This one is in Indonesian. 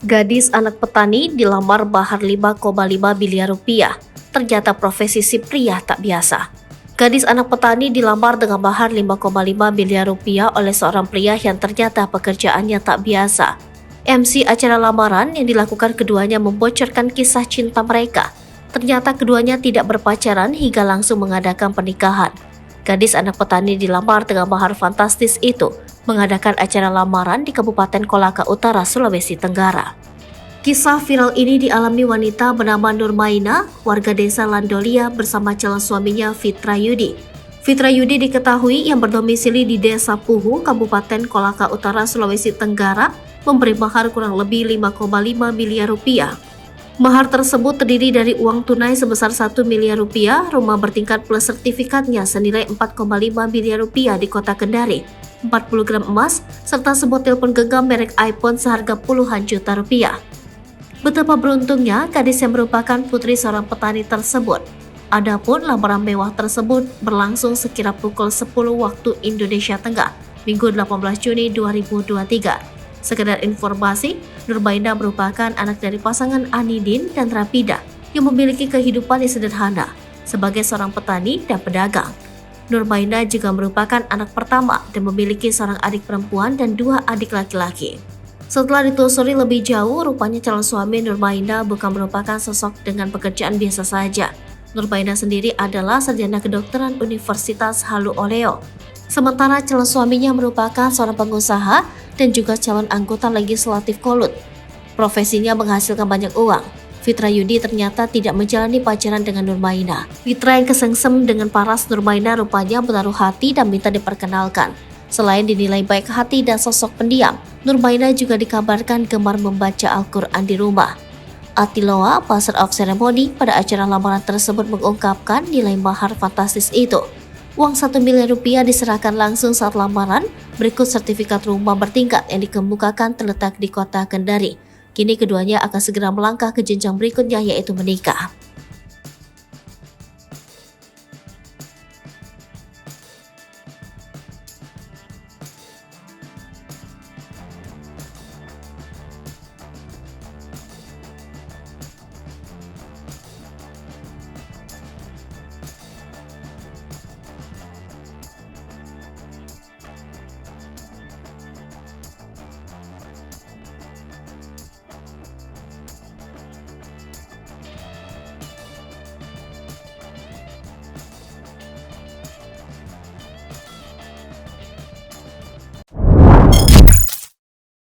Gadis anak petani dilamar mahar 5,5 miliar rupiah. Ternyata profesi si pria tak biasa. Gadis anak petani dilamar dengan mahar 5,5 miliar rupiah oleh seorang pria yang ternyata pekerjaannya tak biasa. MC acara lamaran yang dilakukan keduanya membocorkan kisah cinta mereka. Ternyata keduanya tidak berpacaran hingga langsung mengadakan pernikahan. Gadis anak petani dilamar dengan mahar fantastis itu mengadakan acara lamaran di Kabupaten Kolaka Utara, Sulawesi Tenggara. Kisah viral ini dialami wanita bernama Nurmaina, warga desa Landolia bersama calon suaminya Fitra Yudi. Fitra Yudi diketahui yang berdomisili di Desa Puhu, Kabupaten Kolaka Utara, Sulawesi Tenggara, memberi mahar kurang lebih 5,5 miliar rupiah. Mahar tersebut terdiri dari uang tunai sebesar 1 miliar rupiah, rumah bertingkat plus sertifikatnya senilai 4,5 miliar rupiah di kota Kendari, 40 gram emas, serta sebuah telepon genggam merek iPhone seharga puluhan juta rupiah. Betapa beruntungnya gadis yang merupakan putri seorang petani tersebut. Adapun lamaran mewah tersebut berlangsung sekira pukul 10 waktu Indonesia Tengah, Minggu 18 Juni 2023. Sekedar informasi, Nurmaina merupakan anak dari pasangan Anidin dan Rapida yang memiliki kehidupan yang sederhana sebagai seorang petani dan pedagang. Nurmaina juga merupakan anak pertama dan memiliki seorang adik perempuan dan 2 adik laki-laki. Setelah ditelusuri lebih jauh, rupanya calon suami Nurmaina bukan merupakan sosok dengan pekerjaan biasa saja. Nurmaina sendiri adalah sarjana kedokteran Universitas Halu Oleo. Sementara calon suaminya merupakan seorang pengusaha dan juga calon anggota legislatif Kolut. Profesinya menghasilkan banyak uang. Fitra Yudi ternyata tidak menjalani pacaran dengan Nurmaina. Fitra yang kesengsem dengan paras Nurmaina rupanya menaruh hati dan minta diperkenalkan. Selain dinilai baik hati dan sosok pendiam, Nurmaina juga dikabarkan gemar membaca Al-Quran di rumah. Atiloa, Master of Ceremony, pada acara lamaran tersebut mengungkapkan nilai mahar fantastis itu. Uang 1 miliar rupiah diserahkan langsung saat lamaran, berikut sertifikat rumah bertingkat yang dikemukakan terletak di kota Kendari. Kini keduanya akan segera melangkah ke jenjang berikutnya, yaitu menikah.